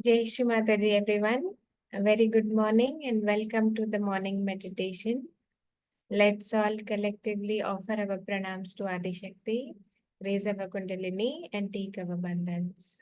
Jai Shri Mataji, everyone. A very good morning and welcome to the morning meditation. Let's all collectively offer our pranams to Adi Shakti, raise our Kundalini, and take our bandhans.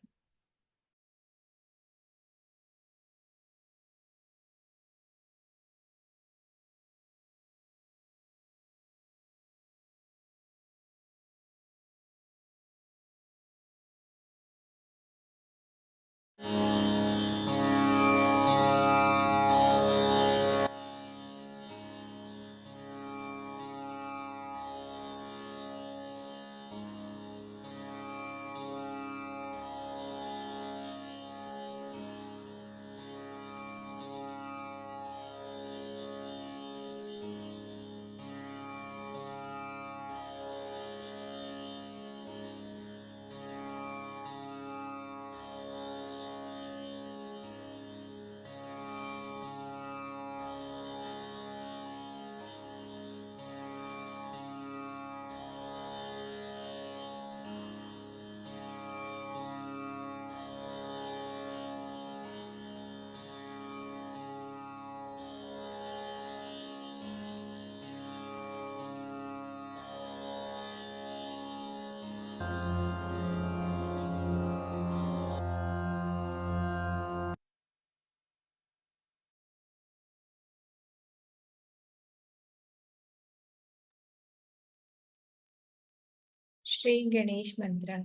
Shri Ganesh Mantra.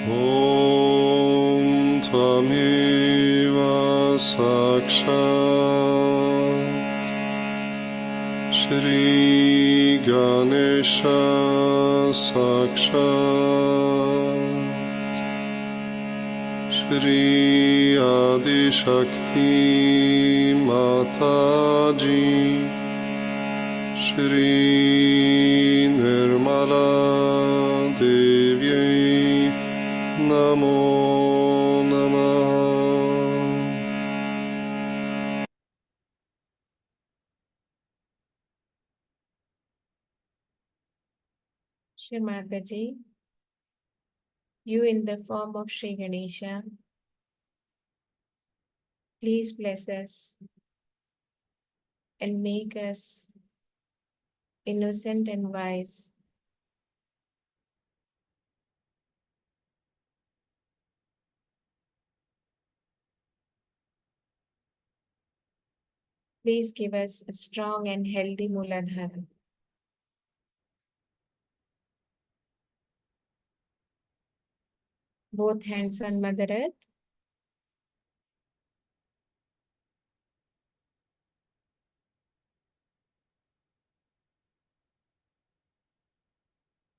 Om Tvameva Sakshat Shri Ganesha Sakshat Shri Adi Shakti Mataji Shri Nirmala Devi Namo Namah. Shri Mataji, you in the form of Shri Ganesha, please bless us and make us innocent and wise. Please give us a strong and healthy Mooladhara. Both hands on Mother Earth.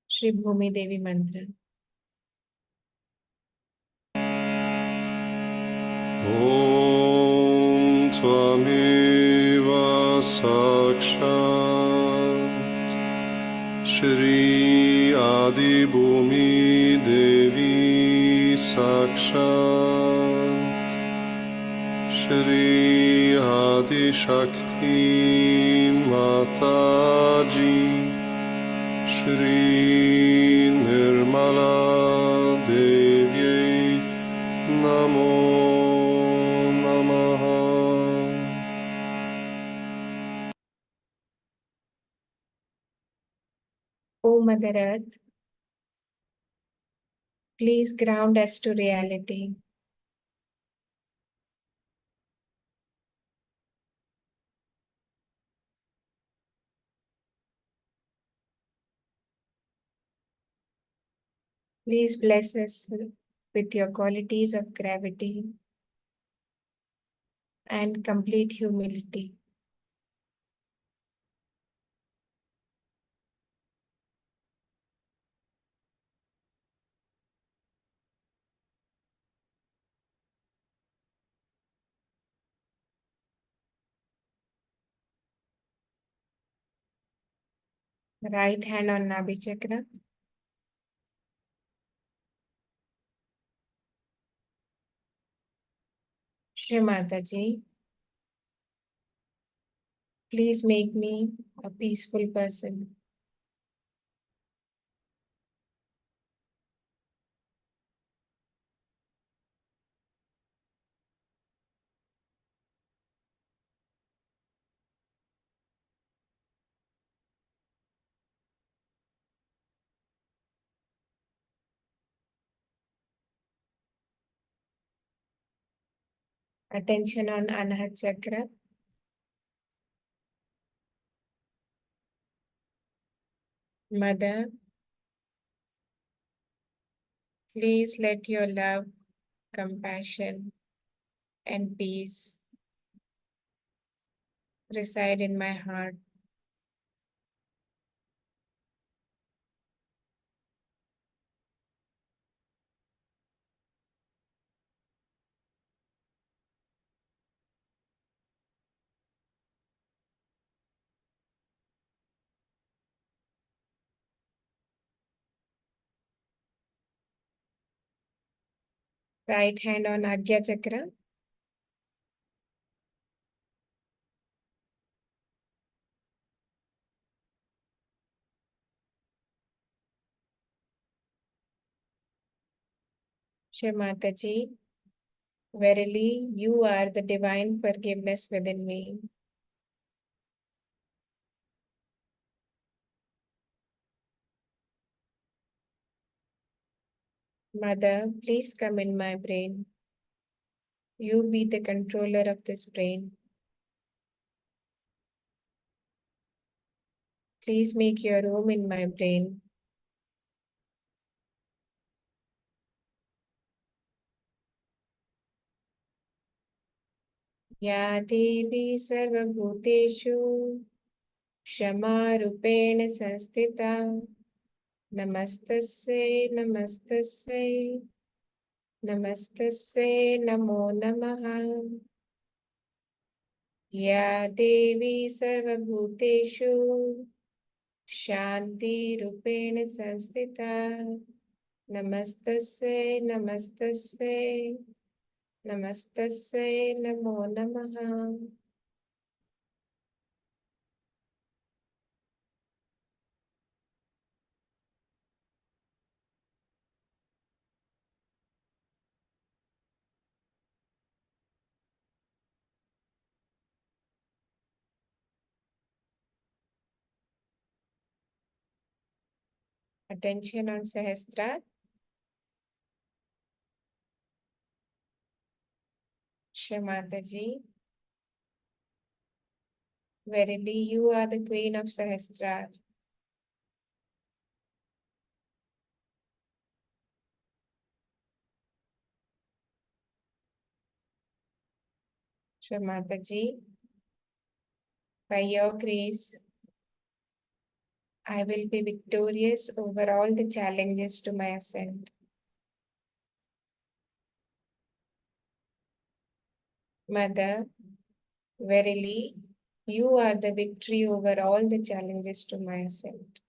Shri Bhumi Devi Mantra. Om Tvameva Sakshat Shri Adi Bhumi Devi Sakshat Shri Adi Shakti Mataji Shri Nirmala Devi Namo Namah. O Mother Earth, please ground us to reality. Please bless us with your qualities of gravity and complete humility. Right hand on Nabhi Chakra. Shri Mataji, please make me a peaceful person. Attention on Anahat Chakra. Mother, please let your love, compassion, and peace reside in my heart. Right hand on Agya Chakra. Shri Mataji, verily you are the divine forgiveness within me. Mother, please come in my brain. You be the controller of this brain. Please make your home in my brain. Ya Devi Sarvabhuteshu Shamarupen Sanstita Namastasye Namastasye Namastasye Namo Namaha Ya Devi Sarvabhuteshu Shanti Rupena Sanstita Namastasye Namastasye Namastasye Namo Namaha. Attention on Sahasrara. Shri Mataji, verily you are the queen of Sahasrara. Shri Mataji, by your grace, I will be victorious over all the challenges to my ascent. Mother, verily you are the victory over all the challenges to my ascent.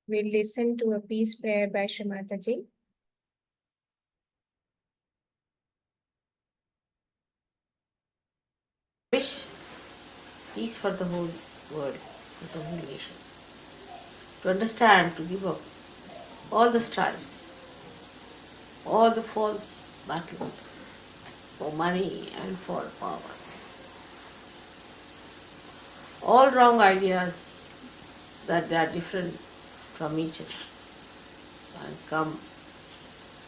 We'll listen to a peace prayer by Shri Mataji. Wish peace for the whole world, for the whole nation. To understand, to give up all the strife, all the false battles for money and for power, all wrong ideas that they are different from each other, and come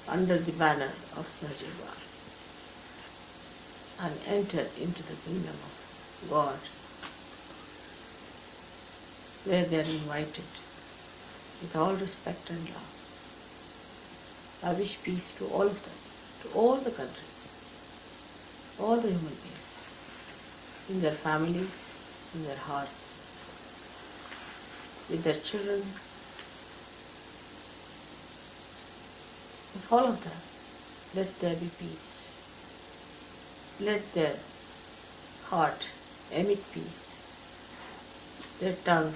under the banner of Sajjiva and enter into the kingdom of God, where they are invited with all respect and love. I wish peace to all of them, to all the countries, all the human beings, in their families, in their hearts, with their children, with all of them. Let there be peace. Let their heart emit peace. Their tongue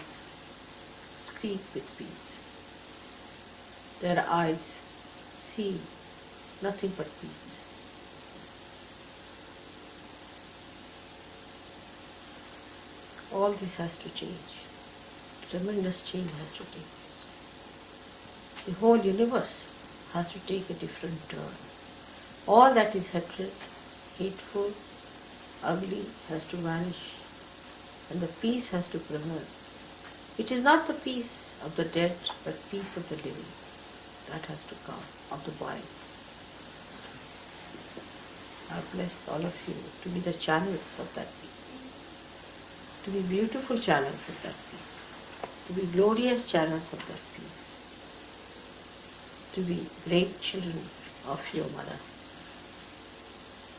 speak with peace. Their eyes see nothing but peace. All this has to change. Tremendous change has to take place. The whole universe has to take a different turn. All that is hatred, hateful, ugly has to vanish, and the peace has to prevail. It is not the peace of the dead, but peace of the living. That has to come, of the body. I bless all of you to be the channels of that peace, to be beautiful channels of that peace, to be glorious channels of that peace, to be great children of your mother,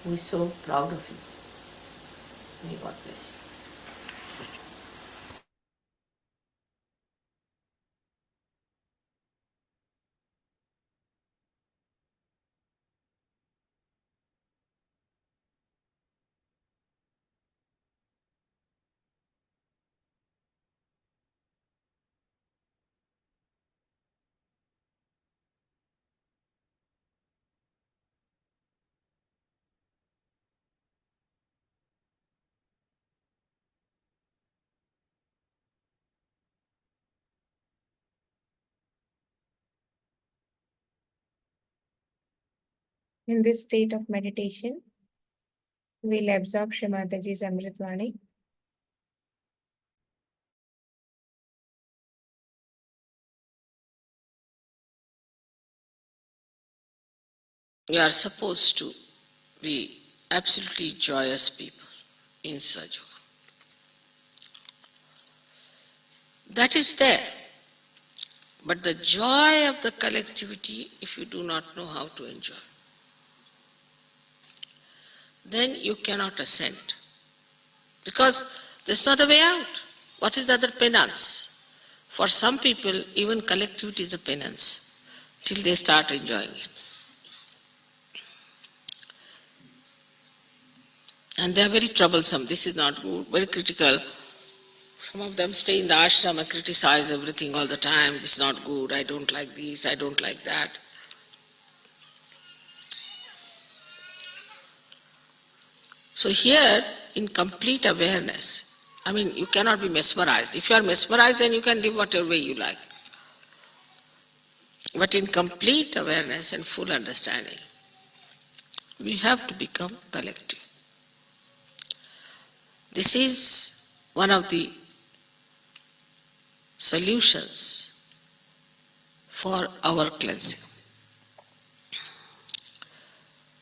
who is so proud of you. May God bless you. In this state of meditation, we'll absorb Shri Mataji's Amritvani. We are supposed to be absolutely joyous people in Sahaja Yoga. That is there. But the joy of the collectivity, if you do not know how to enjoy, then you cannot ascend. Because there's not a way out. What is the other penance? For some people, even collectivity is a penance till they start enjoying it. And they are very troublesome. This is not good, very critical. Some of them stay in the ashram and criticize everything all the time. This is not good, I don't like this, I don't like that. So here, in complete awareness, you cannot be mesmerized. If you are mesmerized, then you can live whatever way you like. But in complete awareness and full understanding, we have to become collective. This is one of the solutions for our cleansing.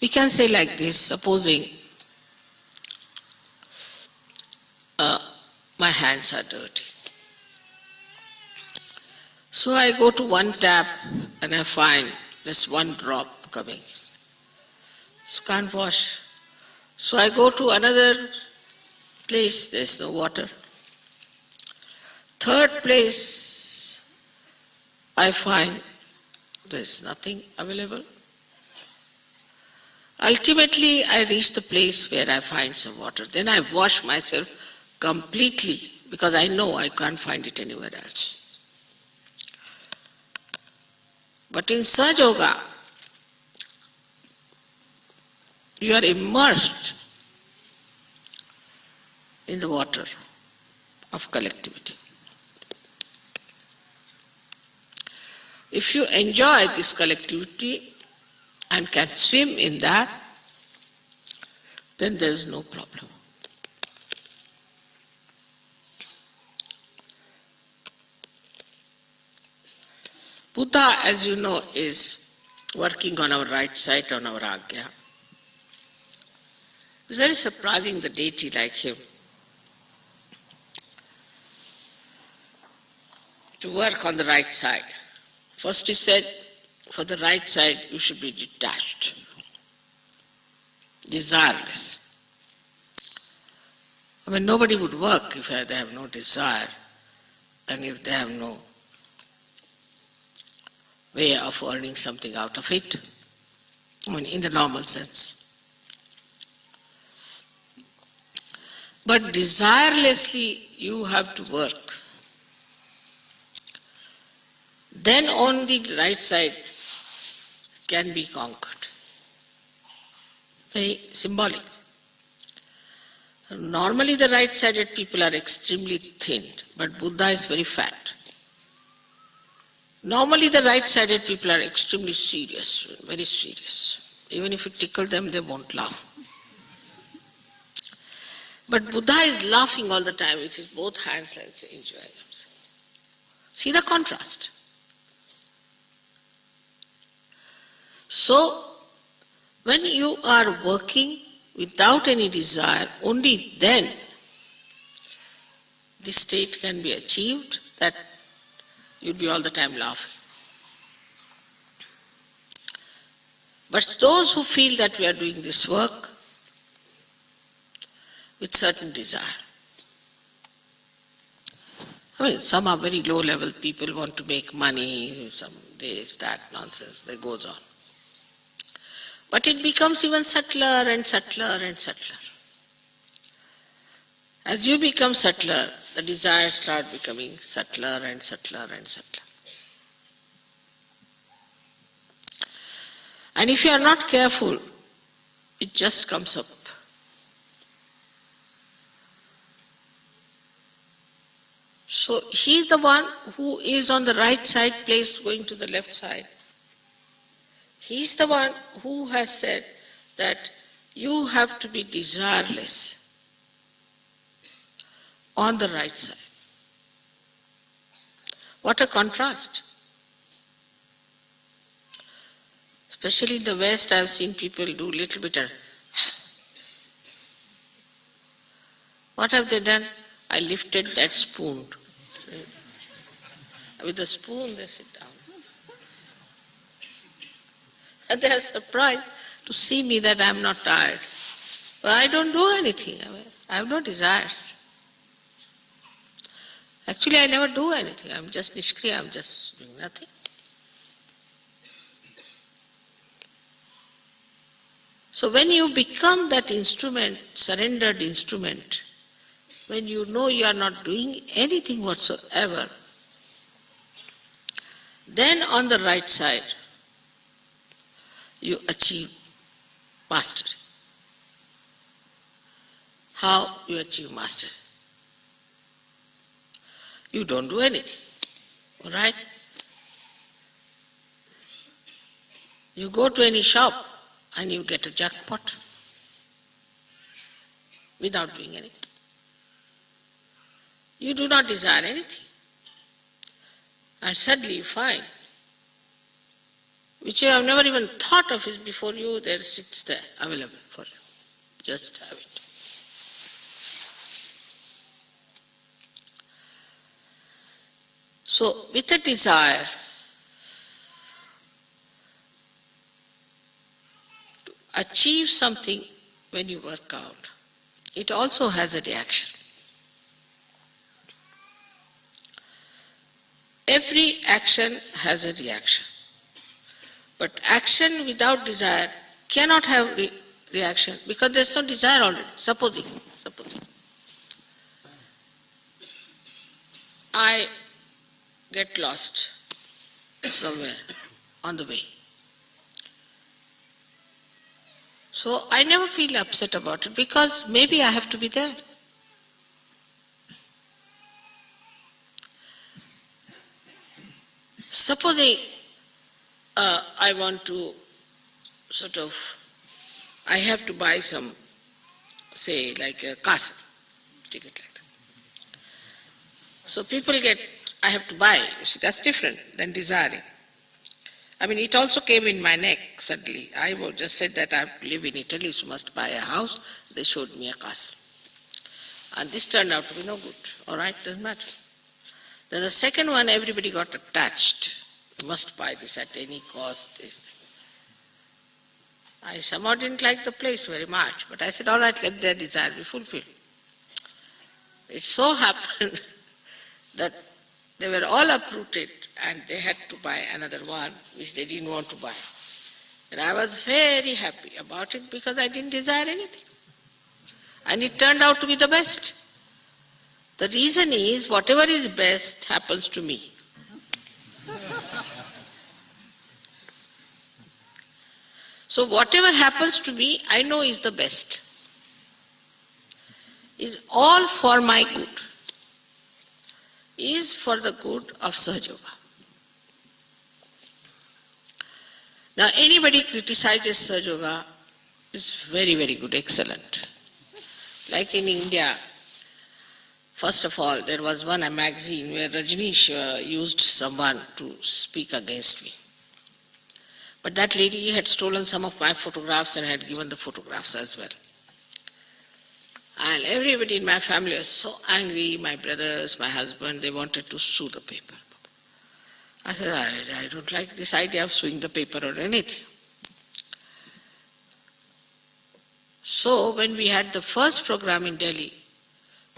We can say like this, supposing my hands are dirty. So I go to one tap and I find there's one drop coming. So can't wash. So I go to another place, there's no water. Third place, I find there's nothing available. Ultimately, I reach the place where I find some water. Then I wash myself completely because I know I can't find it anywhere else. But in Sahaja Yoga, you are immersed in the water of collectivity. If you enjoy this collectivity and can swim in that, then there is no problem. Buddha, as you know, is working on our right side, on our Agya. It's very surprising the deity like him to work on the right side. First he said, for the right side, you should be detached, desireless. I mean, nobody would work if they have no desire and if they have no way of earning something out of it. I mean, in the normal sense. But desirelessly, you have to work. Then only the right side can be conquered. Very symbolic. Normally the right-sided people are extremely thin, but Buddha is very fat. Normally the right-sided people are extremely serious, very serious. Even if you tickle them, they won't laugh. But Buddha is laughing all the time with his both hands and enjoying himself. See the contrast. So, when you are working without any desire, only then this state can be achieved, that you'll be all the time laughing. But those who feel that we are doing this work with certain desire, I mean, some are very low-level people, want to make money, some this, that nonsense, that goes on. But it becomes even subtler and subtler and subtler. As you become subtler, the desires start becoming subtler and subtler and subtler. And if you are not careful, it just comes up. So he is the one who is on the right side placed going to the left side. He is the one who has said that you have to be desireless on the right side. What a contrast. Especially in the West, I have seen people do little bit of what have they done? I lifted that spoon. With the spoon they sit down. And they are surprised to see me that I am not tired. But I don't do anything. I have no desires. Actually, I never do anything. I am just nishkriya, I am just doing nothing. So when you become that instrument, surrendered instrument, when you know you are not doing anything whatsoever, then on the right side, you achieve mastery. How you achieve mastery? You don't do anything, all right? You go to any shop and you get a jackpot without doing anything. You do not desire anything. And suddenly you find, which you have never even thought of is before you, there sits there, available for you. Just have it. So, with a desire to achieve something when you work out, it also has a reaction. Every action has a reaction. But action without desire cannot have reaction because there is no desire already. Supposing I get lost somewhere on the way. So I never feel upset about it because maybe I have to be there. Supposing I want to I have to buy some, say like a castle, ticket like that. So people I have to buy, you see, that's different than desiring. I mean, it also came in my neck suddenly. I just said that I live in Italy, so must buy a house. They showed me a castle. And this turned out to be no good. All right, doesn't matter. Then the second one, everybody got attached. You must buy this at any cost. This. I somehow didn't like the place very much, but I said, all right, let their desire be fulfilled. It so happened that they were all uprooted and they had to buy another one which they didn't want to buy. And I was very happy about it because I didn't desire anything. And it turned out to be the best. The reason is, whatever is best happens to me. So whatever happens to me, I know is the best. Is all for my good. Is for the good of Sahaja Yoga. Now anybody criticizes Sahaja Yoga is very, very good, excellent. Like in India, first of all, there was one a magazine where Rajneesh used someone to speak against me. But that lady had stolen some of my photographs and had given the photographs as well. And everybody in my family was so angry, my brothers, my husband, they wanted to sue the paper. I said, I don't like this idea of suing the paper or anything. So when we had the first program in Delhi,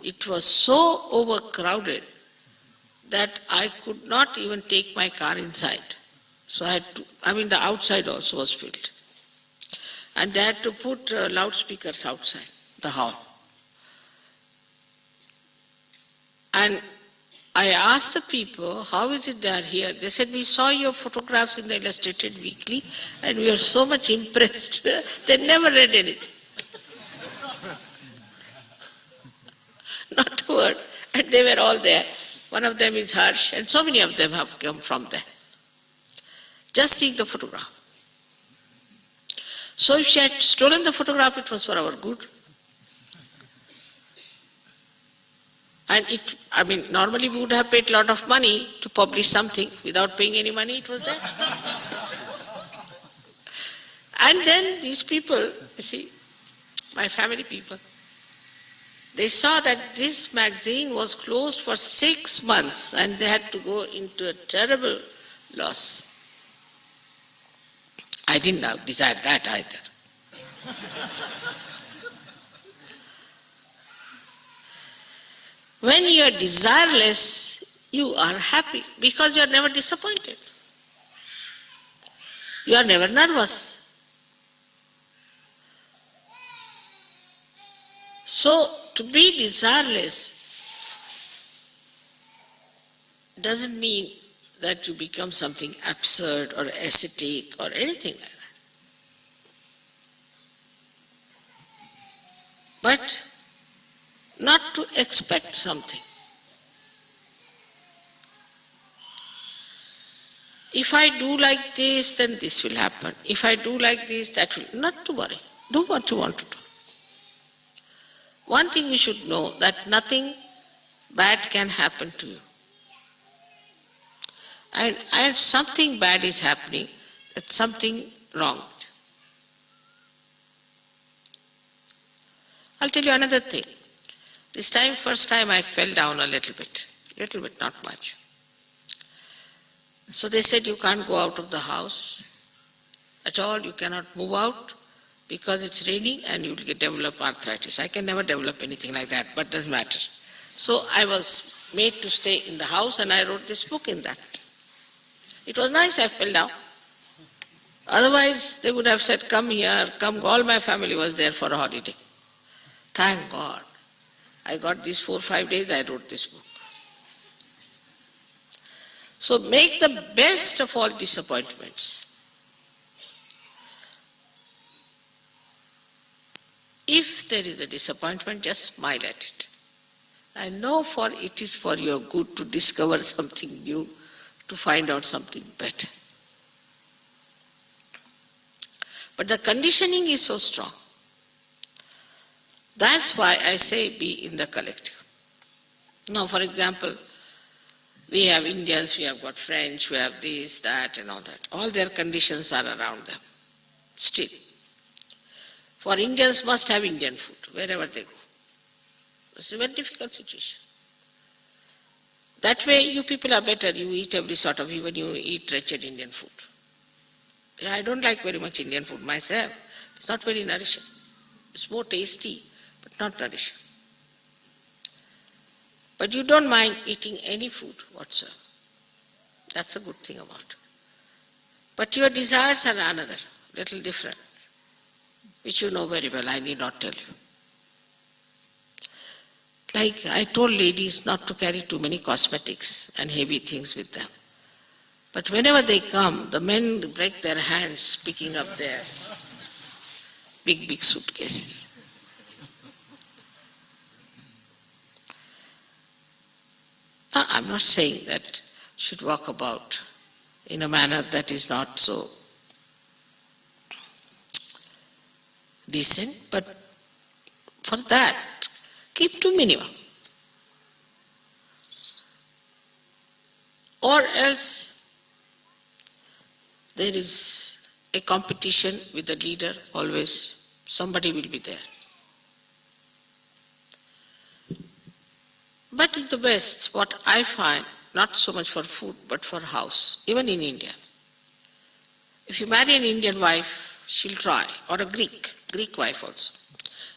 it was so overcrowded that I could not even take my car inside. So the outside also was filled. And they had to put loudspeakers outside the hall. And I asked the people, how is it they are here? They said, we saw your photographs in the Illustrated Weekly and we were so much impressed. They never read anything. Not a word. And they were all there. One of them is Harsh, and so many of them have come from there. Just seeing the photograph. So if she had stolen the photograph, it was for our good. And normally we would have paid a lot of money to publish something. Without paying any money, it was there. And then these people, you see, my family people, they saw that this magazine was closed for 6 months and they had to go into a terrible loss. I didn't desire that either. When you are desireless, you are happy because you are never disappointed. You are never nervous. So, to be desireless doesn't mean that you become something absurd or ascetic or anything like that. But not to expect something. If I do like this, then this will happen. If I do like this, that will. Not to worry. Do what you want to do. One thing you should know, that nothing bad can happen to you. And if something bad is happening, that's something wrong. I'll tell you another thing. This time, first time I fell down a little bit, not much. So they said you can't go out of the house at all, you cannot move out because it's raining and you will develop arthritis. I can never develop anything like that, but doesn't matter. So I was made to stay in the house and I wrote this book in that. It was nice I fell down. Otherwise they would have said, come here, come, all my family was there for a holiday. Thank God. I got these 4 or 5 days, I wrote this book. So make the best of all disappointments. If there is a disappointment, just smile at it. I know it is for your good to discover something new, to find out something better. But the conditioning is so strong. That's why I say be in the collective. Now, for example, we have Indians, we have got French, we have this, that, and all that. All their conditions are around them. Still. For Indians must have Indian food wherever they go. It's a very difficult situation. That way you people are better. You eat every sort of, even you eat wretched Indian food. Yeah, I don't like very much Indian food myself. It's not very nourishing. It's more tasty, but not nourishing. But you don't mind eating any food whatsoever. That's a good thing about it. But your desires are another, little different, which you know very well, I need not tell you. Like I told ladies not to carry too many cosmetics and heavy things with them. But whenever they come, the men break their hands picking up their big, big suitcases. Now, I'm not saying that you should walk about in a manner that is not so decent, but for that, keep to minimum. Or else there is a competition with the leader, always somebody will be there. But in the West, what I find, not so much for food, but for house, even in India. If you marry an Indian wife, she'll try, or a Greek wife also,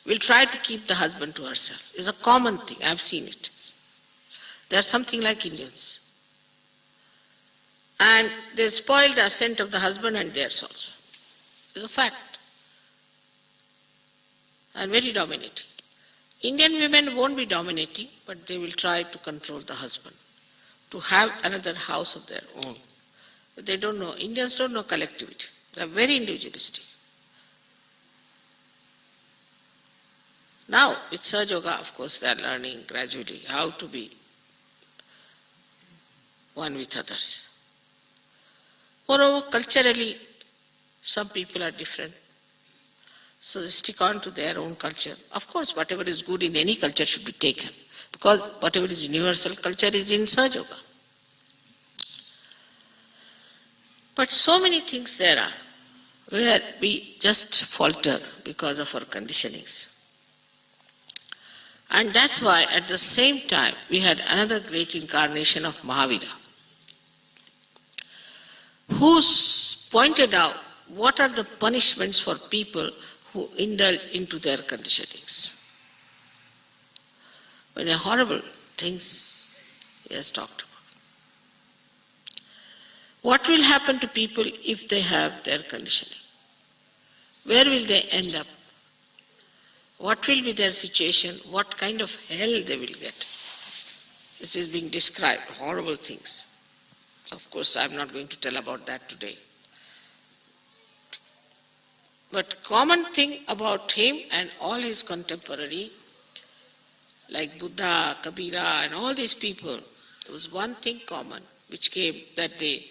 will try to keep the husband to herself. It's a common thing, I've seen it. They are something like Indians. And they spoil the ascent of the husband and theirs also. It's a fact. And very dominating. Indian women won't be dominating, but they will try to control the husband, to have another house of their own. But they don't know, Indians don't know collectivity. They are very individualistic. Now, with Sahaja Yoga, of course, they are learning gradually how to be one with others. Moreover, culturally, some people are different. So they stick on to their own culture. Of course, whatever is good in any culture should be taken, because whatever is universal culture is in Sahaja Yoga. But so many things there are where we just falter because of our conditionings. And that's why at the same time we had another great incarnation of Mahavira, who pointed out what are the punishments for people who indulge into their conditionings. Many horrible things he has talked about. What will happen to people if they have their conditioning? Where will they end up? What will be their situation? What kind of hell they will get? This is being described, horrible things. Of course, I'm not going to tell about that today. But common thing about him and all his contemporary, like Buddha, Kabira and all these people, there was one thing common which came that they,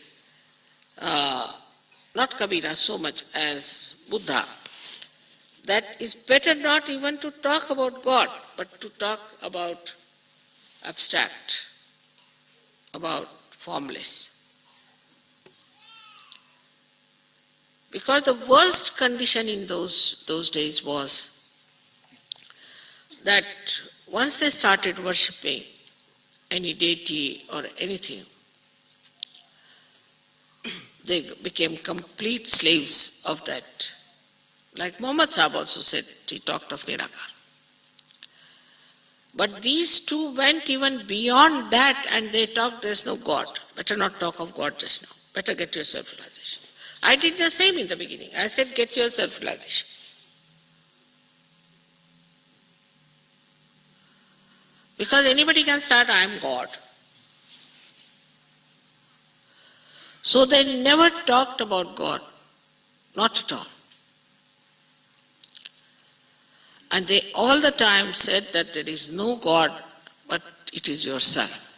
not Kabira so much as Buddha, that is better not even to talk about God, but to talk about abstract, about formless. Because the worst condition in those days was that once they started worshipping any deity or anything, they became complete slaves of that. Like Muhammad Sahib also said, he talked of Nirakar. But these two went even beyond that and they talked, there's no God. Better not talk of God just now. Better get your self-realization. I did the same in the beginning. I said, get your self-realization. Because anybody can start, I am God. So they never talked about God. Not at all. And they all the time said that there is no God, but it is yourself.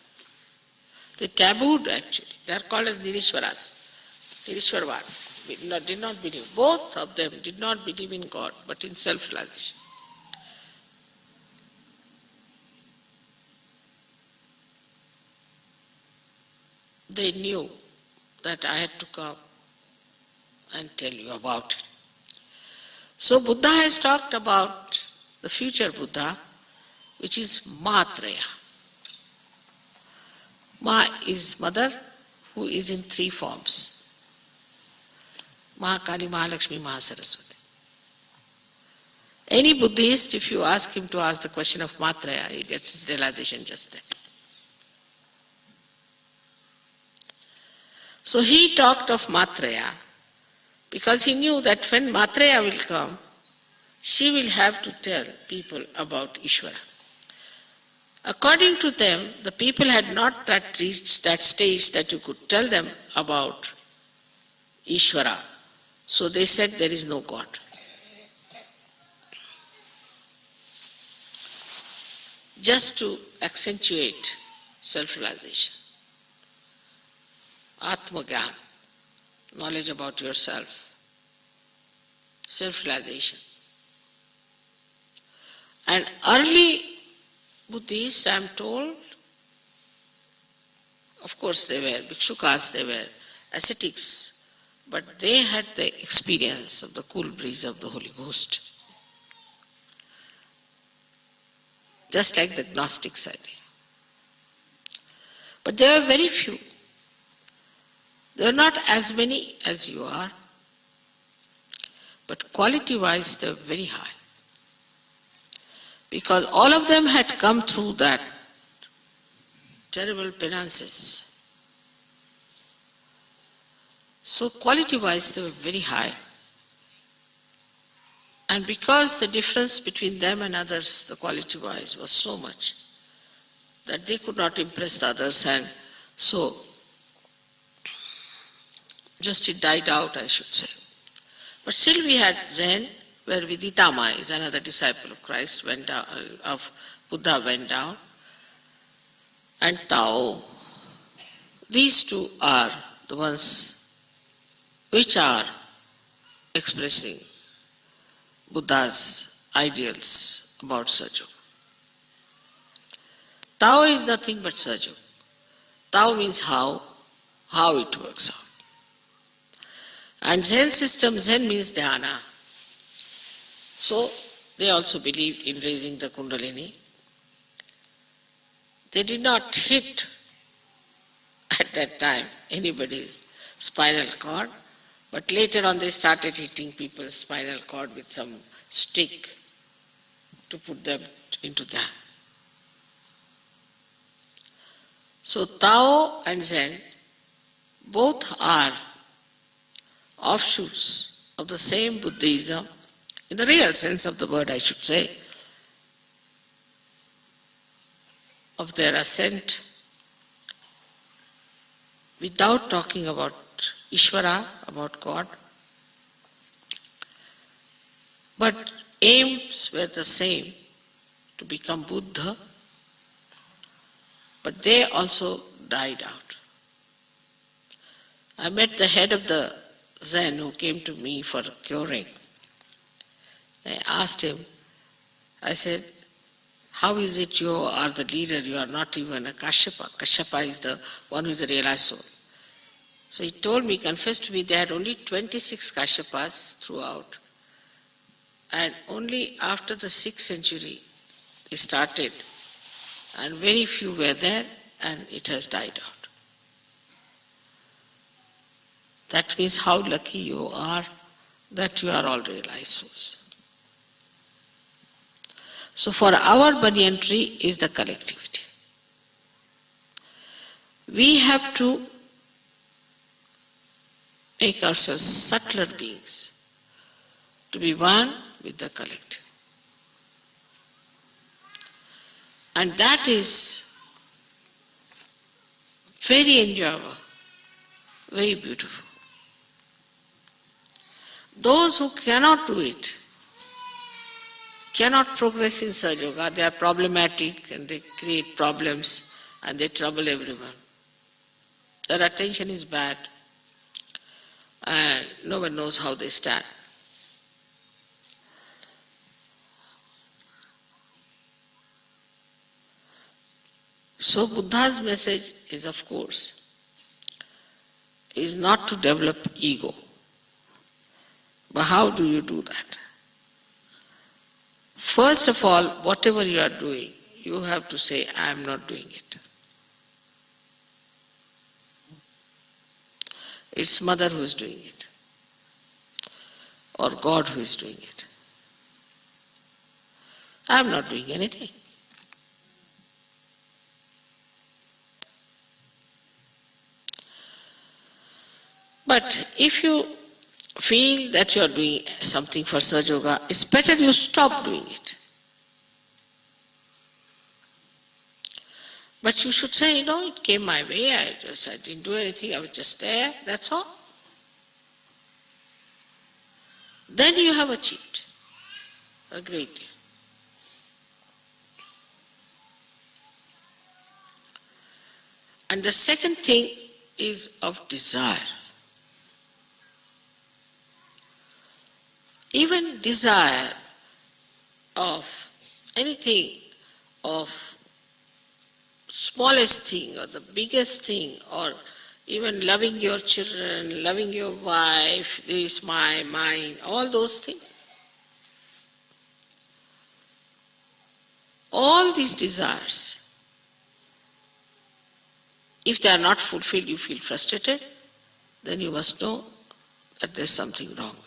They tabooed actually. They are called as Nirishwaras. Nirishwarvad did not believe. Both of them did not believe in God, but in self-realization. They knew that I had to come and tell you about it. So Buddha has talked about the future Buddha, which is Mahatreya. Ma is mother who is in three forms. Mahakali, Mahalakshmi, Mahasaraswati. Any Buddhist, if you ask him to ask the question of Matraya, he gets his realization just then. So he talked of Matraya because he knew that when Matraya will come, she will have to tell people about Ishvara. According to them, the people had not yet reached that stage that you could tell them about Ishvara. So they said there is no God. Just to accentuate self-realization. Atma-gyan, knowledge about yourself, self-realization. And early Buddhists, I am told, of course they were Bhikshukas, they were ascetics, but they had the experience of the cool breeze of the Holy Ghost. Just like the Gnostics, I think. But there were very few. There are not as many as you are, but quality-wise they were very high. Because all of them had come through that terrible penances. So quality-wise they were very high. And because the difference between them and others, the quality-wise, was so much, that they could not impress the others, and so just it died out, I should say. But still we had Zen, where Viditama is another disciple of Christ, went down, of Buddha went down, and Tao. These two are the ones which are expressing Buddha's ideals about Sajog. Tao is nothing but Sajog. Tao means how it works out. And Zen system, Zen means dhyana. So they also believed in raising the Kundalini. They did not hit at that time anybody's spinal cord, but later on they started hitting people's spinal cord with some stick to put them into that. So Tao and Zen both are offshoots of the same Buddhism, in the real sense of the word I should say, of their ascent, without talking about Ishvara, about God. But aims were the same, to become Buddha, but they also died out. I met the head of the Zen who came to me for curing. I asked him, I said, how is it you are the leader, you are not even a Kashyapa? Kashyapa is the one who is a realized soul. So he told me, confessed to me, they had only 26 Kashyapas throughout. And only after the 6th century they started. And very few were there, and it has died out. That means how lucky you are that you are all realized souls. So for our banyan tree is the collectivity. We have to make ourselves subtler beings, to be one with the collective. And that is very enjoyable, very beautiful. Those who cannot do it, cannot progress in Sahaja Yoga, they are problematic and they create problems and they trouble everyone. Their attention is bad and no one knows how they stand. So Buddha's message is, of course, is not to develop ego. But how do you do that? First of all, whatever you are doing, you have to say, I am not doing it. It's mother who is doing it, or God who is doing it. I am not doing anything. But if you feel that you are doing something for Sahaja Yoga, it's better you stop doing it. But you should say, it came my way, I didn't do anything, I was just there, that's all. Then you have achieved a great deal. And the second thing is of desire. Even desire of anything, of smallest thing or the biggest thing, or even loving your children, loving your wife, this, mine, all those things. All these desires, if they are not fulfilled, you feel frustrated, then you must know that there is something wrong with it.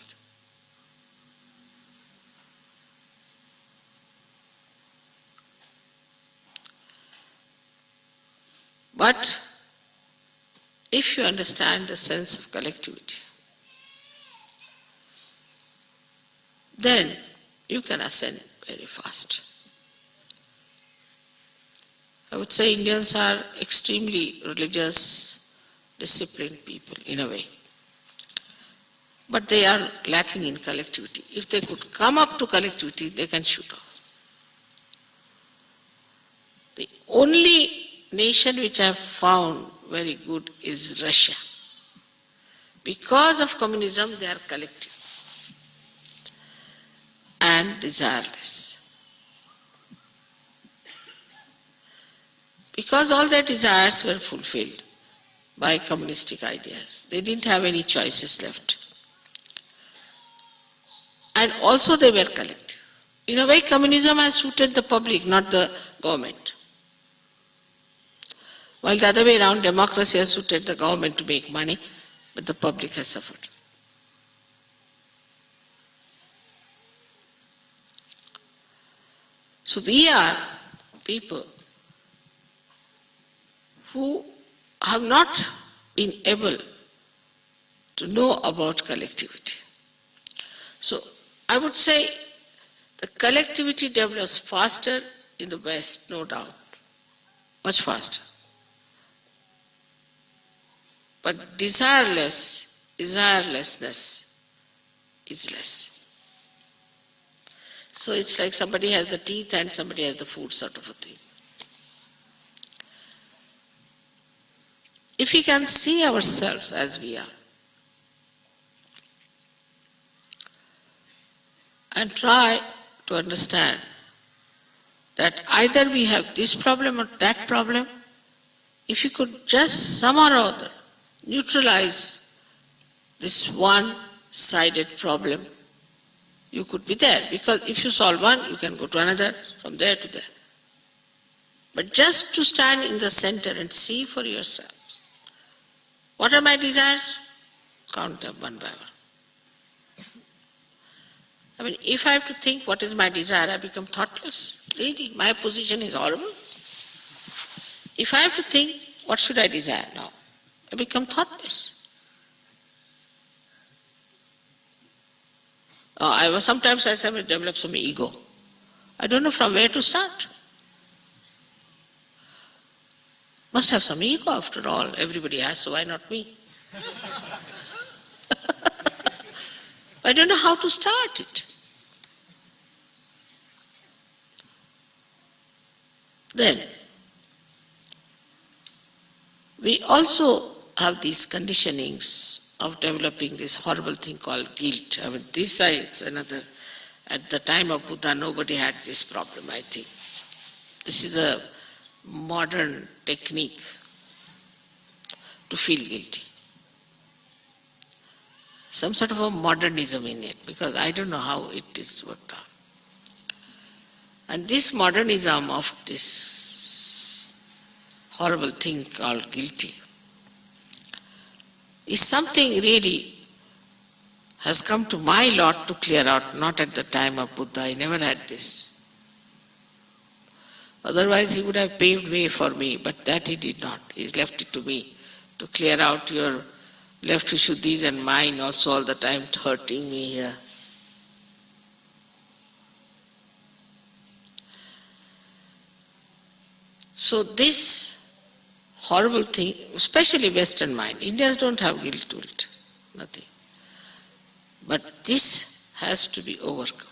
But if you understand the sense of collectivity, then you can ascend very fast. I would say Indians are extremely religious, disciplined people in a way. But they are lacking in collectivity. If they could come up to collectivity, they can shoot off. The only nation which I have found very good is Russia. Because of communism, they are collective and desireless. Because all their desires were fulfilled by communistic ideas. They didn't have any choices left. And also they were collective. In a way, communism has suited the public, not the government. While the other way around, democracy has suited the government to make money, but the public has suffered. So we are people who have not been able to know about collectivity. So I would say the collectivity develops faster in the West, no doubt, much faster. But desirelessness is less. So it's like somebody has the teeth and somebody has the food sort of a thing. If we can see ourselves as we are and try to understand that either we have this problem or that problem, if you could just somehow or other neutralize this one-sided problem, you could be there. Because if you solve one, you can go to another, from there to there. But just to stand in the center and see for yourself, what are my desires? Count them one by one. I mean, if I have to think what is my desire, I become thoughtless. Really, my position is horrible. If I have to think, what should I desire now? I become thoughtless. Sometimes I develop some ego. I don't know from where to start. Must have some ego after all. Everybody has, so why not me? I don't know how to start it. Then, we also have these conditionings of developing this horrible thing called guilt. I mean, it's another. At the time of Buddha, nobody had this problem, I think. This is a modern technique to feel guilty. Some sort of a modernism in it, because I don't know how it is worked out. And this modernism of this horrible thing called guilty is something really has come to my lot to clear out, not at the time of Buddha. I never had this. Otherwise he would have paved way for me, but that he did not. He's left it to me to clear out your left Vishuddhis and mine also all the time hurting me here. So this horrible thing, especially Western mind, Indians don't have guilt to it, nothing. But this has to be overcome.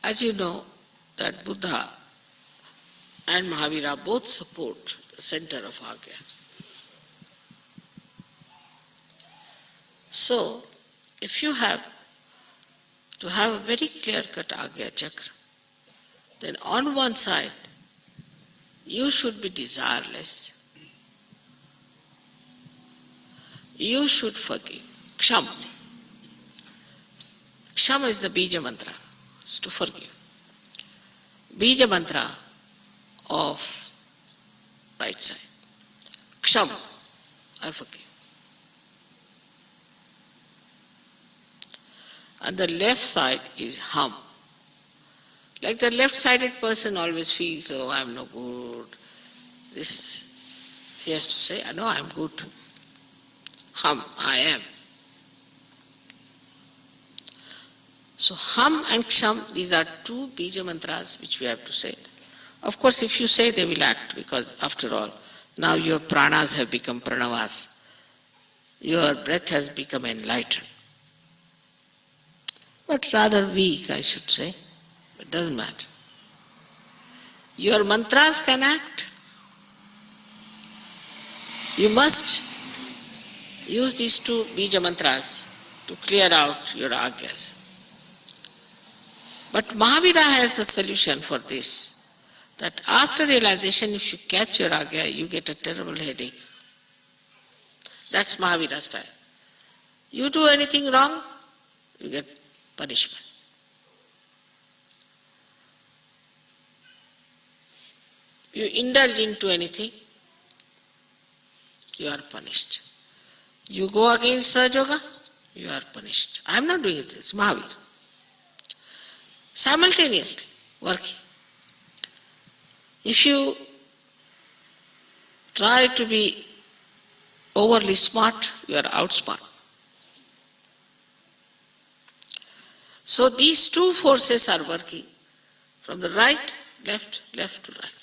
As you know, that Buddha and Mahavira both support the center of Agya. So, if you have to have a very clear-cut Agya Chakra, then on one side, you should be desireless. You should forgive. Ksham. Ksham is the Bija mantra, is to forgive. Bija mantra of right side. Ksham, I forgive. And the left side is hum. Like the left-sided person always feels, oh, I'm no good. This, he has to say, no, I'm good. Hum, I am. So hum and ksham, these are two bija mantras which we have to say. Of course, if you say, they will act, because after all, now your pranas have become pranavas. Your breath has become enlightened. But rather weak, I should say. It doesn't matter. Your mantras can act. You must use these two bija mantras to clear out your agyas. But Mahavira has a solution for this, that after realization, if you catch your agya, you get a terrible headache. That's Mahavira style. You do anything wrong, you get punishment. You indulge into anything, you are punished. You go against Sahaja Yoga, you are punished. I am not doing it, it's Mahavira. Simultaneously working. If you try to be overly smart, you are outsmart. So these two forces are working from the right, left to right.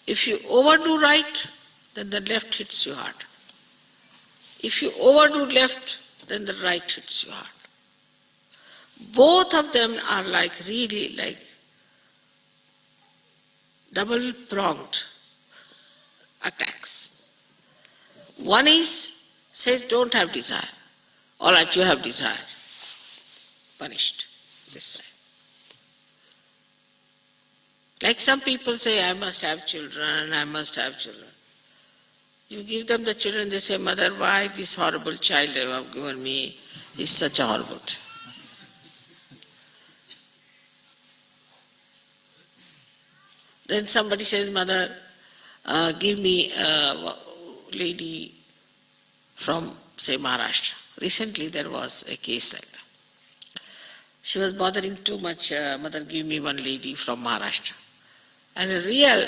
If you overdo right, then the left hits you hard. If you overdo left, then the right hits you hard. Both of them are really like double-pronged attacks. One says don't have desire. All right, you have desire. Punished. This side. Like some people say, I must have children, I must have children. You give them the children, they say, Mother, why this horrible child you have given me is such a horrible child. Then somebody says, Mother, give me a lady from, say, Maharashtra. Recently there was a case like that. She was bothering too much, Mother, give me one lady from Maharashtra. And a real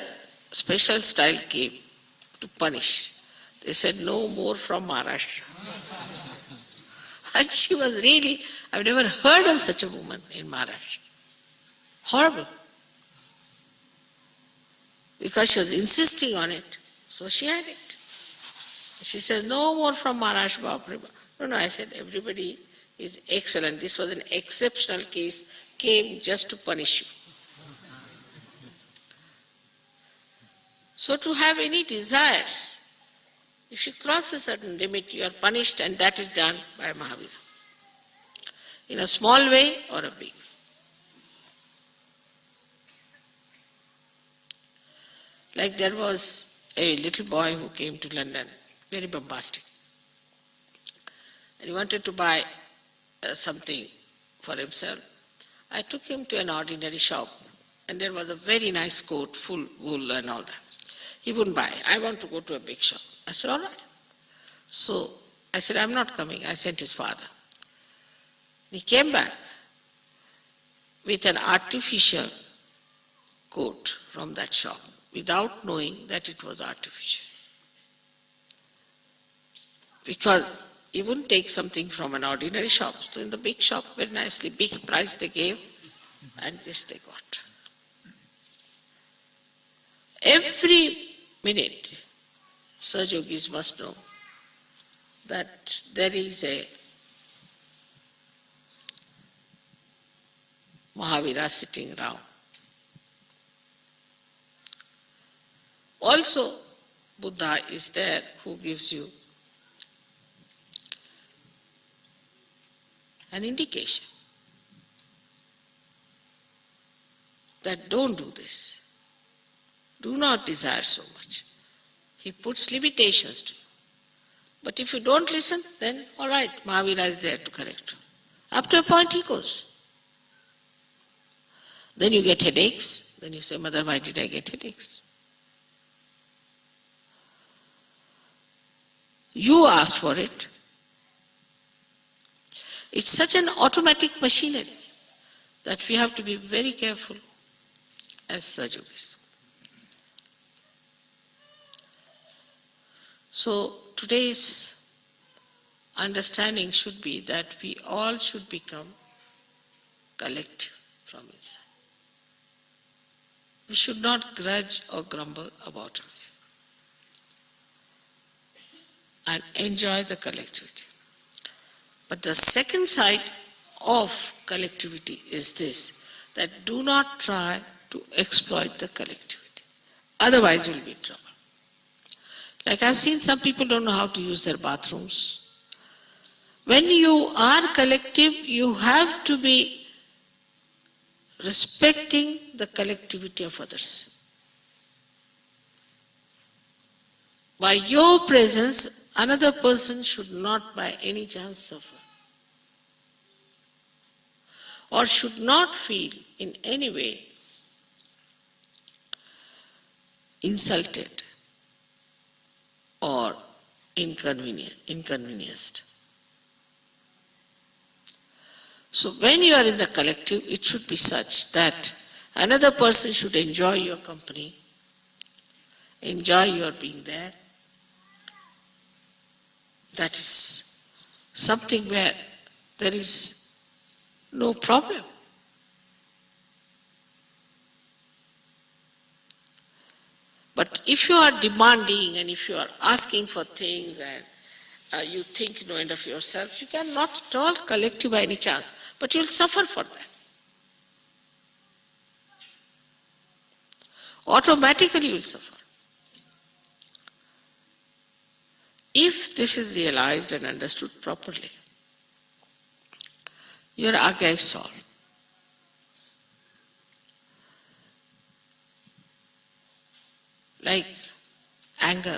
special style came to punish. They said, no more from Maharashtra. And she was really, I've never heard of such a woman in Maharashtra. Horrible. Because she was insisting on it, so she had it. She says, no more from Maharashtra. No, I said, everybody is excellent. This was an exceptional case, came just to punish you. So to have any desires, if you cross a certain limit, you are punished, and that is done by Mahavira. In a small way or a big way. Like there was a little boy who came to London, very bombastic. And he wanted to buy something for himself. I took him to an ordinary shop and there was a very nice coat, full wool and all that. He wouldn't buy. I want to go to a big shop. I said, all right. So I said, I'm not coming. I sent his father. He came back with an artificial coat from that shop without knowing that it was artificial. Because he wouldn't take something from an ordinary shop. So in the big shop, very nicely, big price they gave, and this they got. Every minute, Saj Yogis must know that there is a Mahavira sitting around. Also, Buddha is there who gives you an indication that don't do this. Do not desire so much. He puts limitations to you. But if you don't listen, then all right, Mahavira is there to correct you. Up to a point he goes. Then you get headaches. Then you say, Mother, why did I get headaches? You asked for it. It's such an automatic machinery that we have to be very careful as Saj Yogis. So today's understanding should be that we all should become collective from inside. We should not grudge or grumble about it and enjoy the collectivity. But the second side of collectivity is this, that do not try to exploit the collectivity. Otherwise you'll be in trouble. Like I've seen some people don't know how to use their bathrooms. When you are collective, you have to be respecting the collectivity of others. By your presence, another person should not by any chance suffer, or should not feel in any way insulted or inconvenienced. So when you are in the collective, it should be such that another person should enjoy your company, enjoy your being there. That's something where there is no problem. But if you are demanding and if you are asking for things and you think no end of yourself, you cannot at all collective by any chance, but you will suffer for that. Automatically you will suffer. If this is realized and understood properly, your agya is solved. Like anger.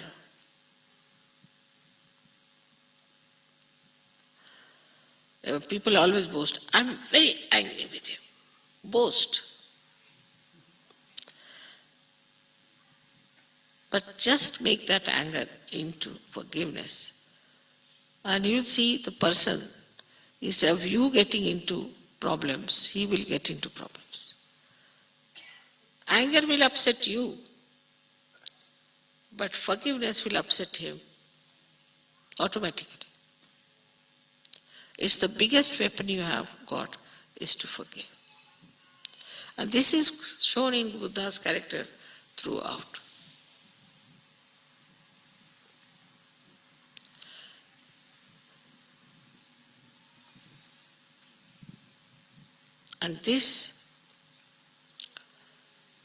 People always boast, I'm very angry with you. Boast. But just make that anger into forgiveness. And you'll see the person, instead of you getting into problems, he will get into problems. Anger will upset you, but forgiveness will upset him automatically. It's the biggest weapon you have got is to forgive. And this is shown in Buddha's character throughout. And this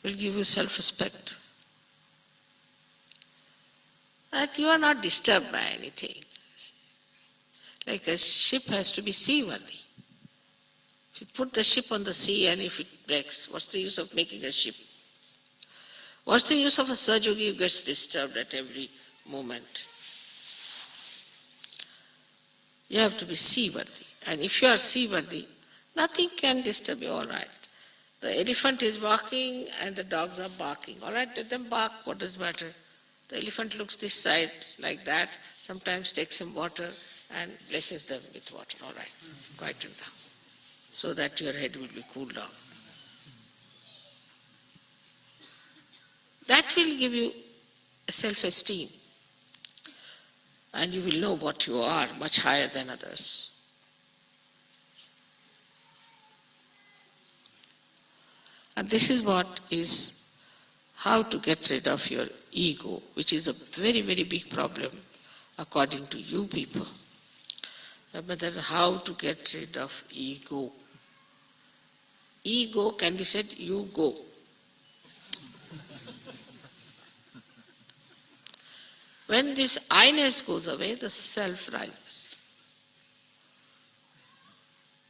will give you self-respect. That you are not disturbed by anything. Like a ship has to be seaworthy. If you put the ship on the sea and if it breaks, what's the use of making a ship? What's the use of a Saj Yogi who gets disturbed at every moment? You have to be seaworthy. And if you are seaworthy, nothing can disturb you, all right. The elephant is walking and the dogs are barking. All right, let them bark, what does matter? The elephant looks this side like that, sometimes takes some water and blesses them with water. All right, quieten down, so that your head will be cooled down. That will give you a self-esteem, and you will know what you are much higher than others. And this is what is how to get rid of your ego, which is a very, very big problem according to you people. But then how to get rid of ego. Ego can be said, you go. When this I-ness goes away, the self rises.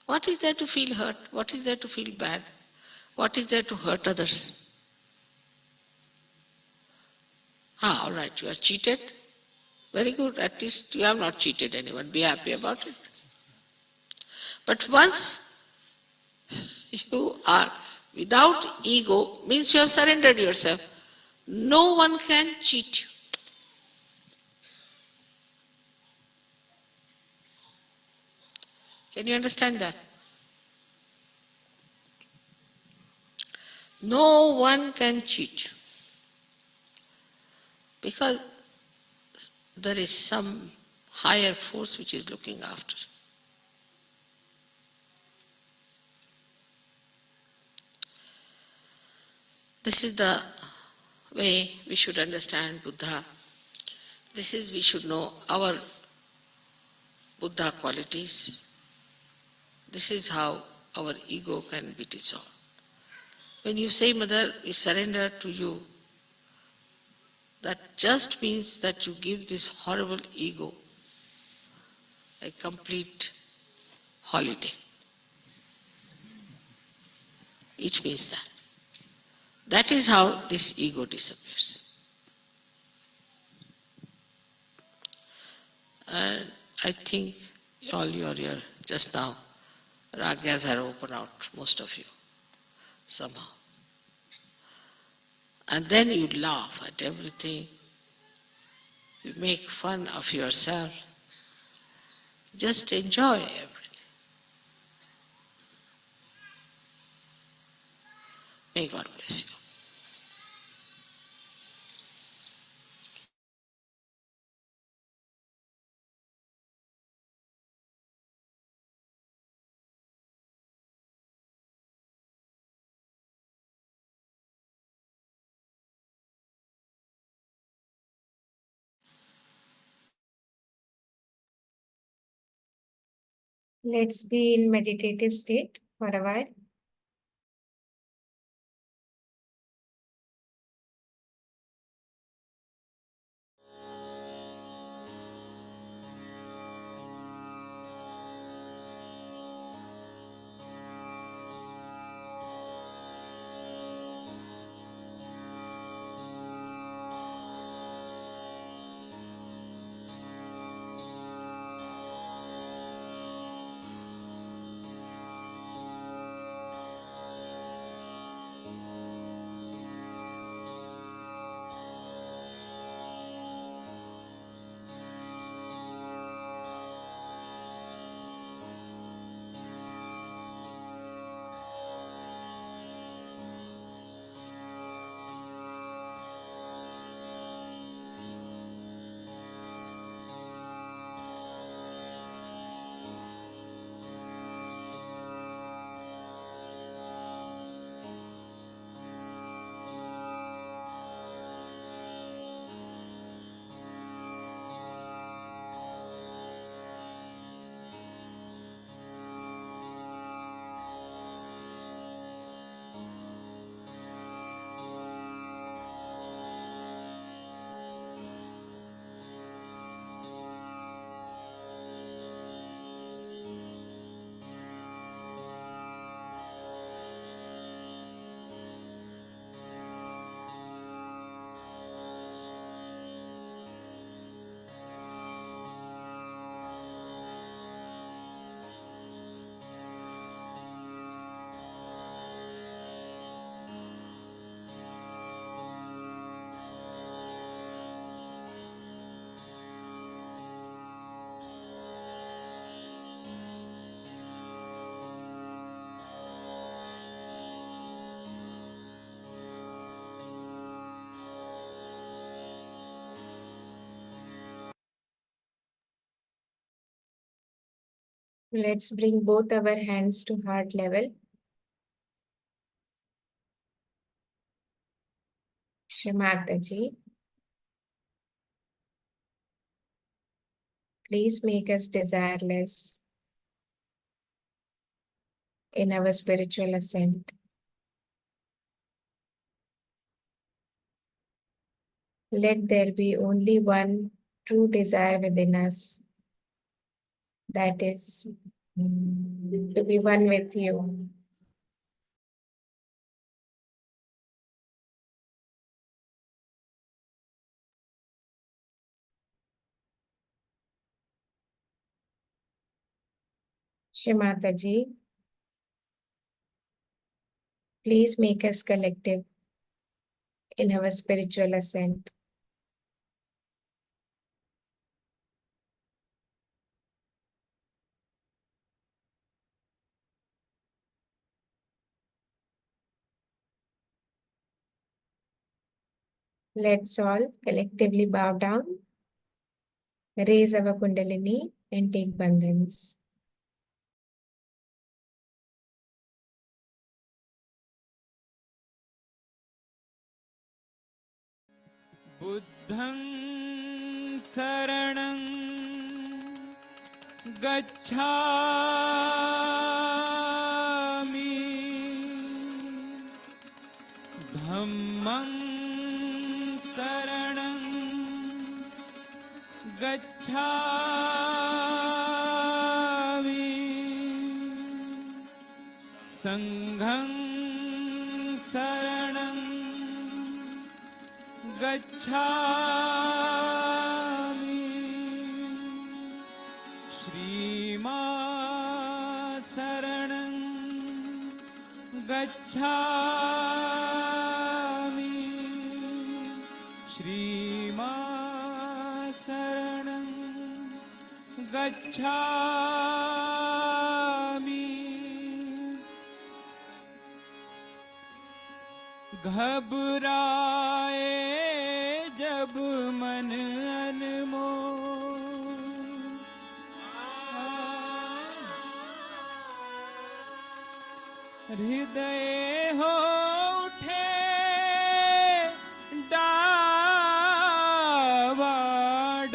What is there to feel hurt? What is there to feel bad? What is there to hurt others? All right, you are cheated. Very good, at least you have not cheated anyone. Be happy about it. But once you are without ego, means you have surrendered yourself. No one can cheat you. Can you understand that? No one can cheat you. Because there is some higher force which is looking after. This is the way we should understand Buddha. This is, we should know our Buddha qualities. This is how our ego can be dissolved. When you say, Mother, we surrender to you, that just means that you give this horrible ego a complete holiday. It means that. That is how this ego disappears. And I think all your just now, ragas are opened out, most of you, somehow. And then you laugh at everything. You make fun of yourself. Just enjoy everything. May God bless you. Let's be in meditative state for a while. Let's bring both our hands to heart level. Shri Mataji, please make us desireless in our spiritual ascent. Let there be only one true desire within us, that is to be one with you. Shri Mataji, please make us collective in our spiritual ascent. Let's all collectively bow down, raise our Kundalini and take bandhans. बुद्धं शरणं गच्छामि धम्मं शरणं गच्छामि संघं शरणं गच्छामि श्रीमां शरणं गच्छामि श्रीमां शरणं गच्छामि घबराए जब मन अनमोल हृदय हो उठे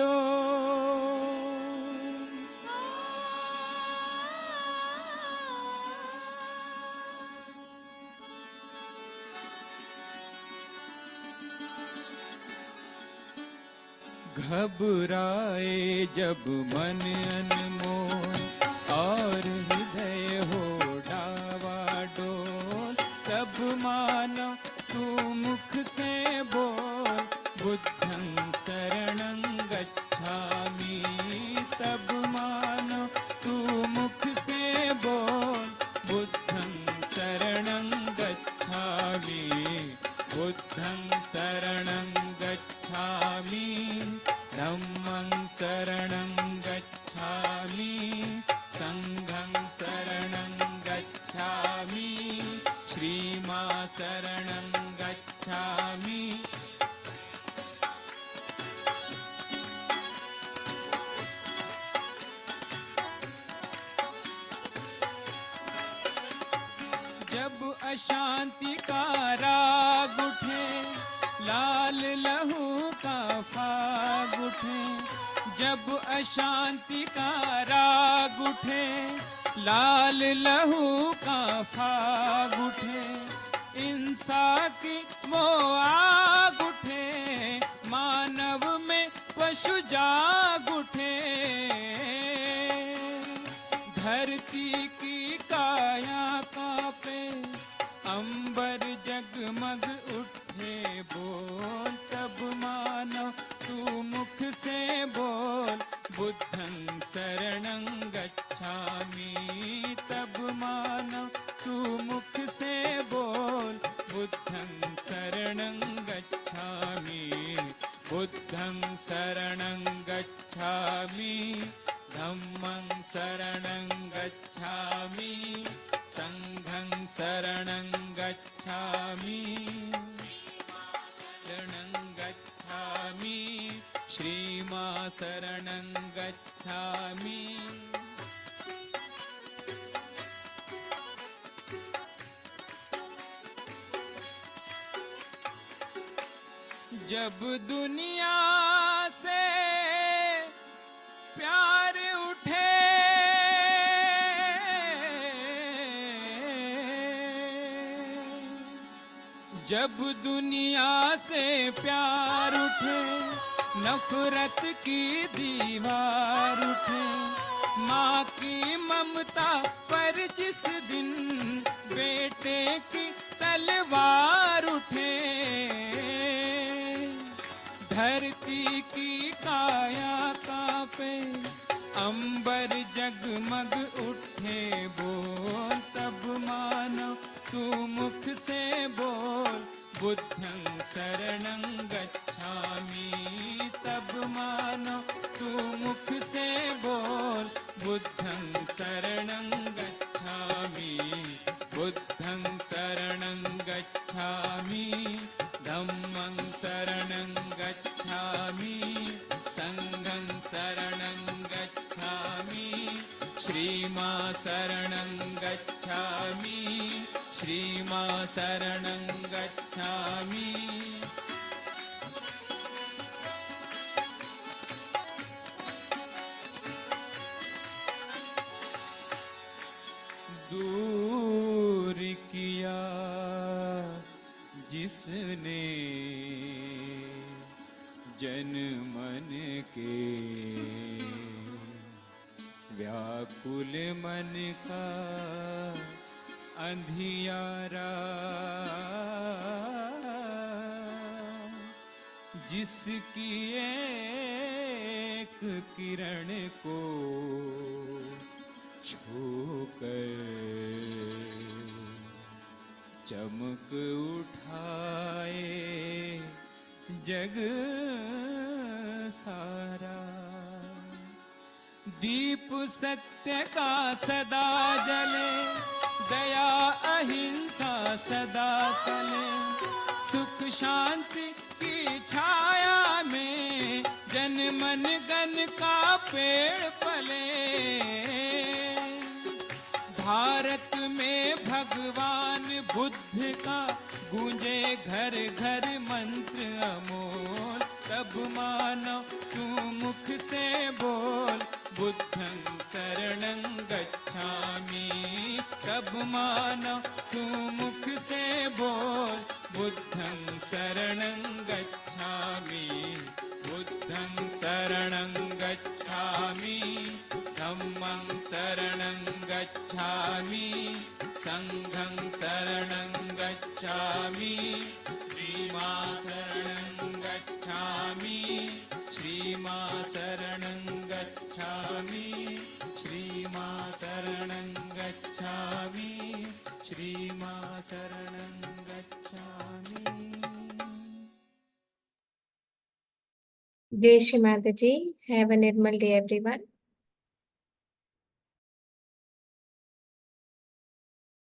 डावाडोल घबराए जब मन अनमोल और हृदय हो डावाडोल तब मानो तू मुख से बोल बुद्धं शरणं गच्छामि तब मानो तू मुख से बोल बुद्धं शरणं गच्छामि बुद्धं शरणं गच्छामि धम्मं शरणं गच्छामि संघं शरणं गच्छामि श्रीमां शरणं गच्छामि जब अशांति का राग उठे लाल लहू का फाग उठे जब अशांति का राग उठे लाल लहू का फाग उठे इंसा की वो आग उठे मानव में पशु जाग उठे धरती की काया कांपे अंबर जगमग उठे बोल तब मानो तू मुख से बोल बुद्धं शरणं गच्छामि तब मानो तू मुख से बोल बुद्धं शरणं गच्छामि बुद्धं शरणं गच्छामि धम्मं शरणं गच्छामि संघं शरणं गच्छामि शरणं गच्छामि श्रीमां शरणं गच्छामि जब दुनिया से प्यार उठे, जब दुनिया से प्यार उठे, नफरत की दीवार उठे, माँ की ममता पर जिस दिन बेटे की तलवार उठे, धरती की काया कांपे, अंबर जगमग उठे, बोल तब मानो तू मुख से बोल, बुद्धं शरणं गच्छामि, तब मानो तू मुख से बोल, बुद्धं शरणं गच्छामि, बुद्धं शरणं गच्छामि, धम्मं शरणं गच्छामि, संघं शरणं गच्छामि, श्रीमा शरणं गच्छामि, श्रीमा शरणं गच्छामि। दूर किया जिसने जन मन के, व्याकुल मन का अंधियारा, जिसकी एक किरण को छूकर चमक उठाए जग सारा, दीप सत्य का सदा जले, दया अहिंसा सदा फले, सुख शांति की छाया में जन मन गन का पेड़ पले, भारत में भगवान बुद्ध का गूंजे घर घर मंत्र अमोल, तब मानो तू मुख से बोल, बुद्धं शरणं गच्छामि, तब मानो तू मुख से बोल, बुद्धं शरणं गच्छामि, बुद्धं शरणं गच्छामि, धम्मं शरणं गच्छामि, संघं शरणं गच्छामि, श्रीमा शरणं गच्छामि, श्रीमा शरणं गच्छामि, श्रीमा शरणं गच्छामि, श्रीमा शरणं गच्छामि। Jai Shri Mataji. Have a normal day, everyone.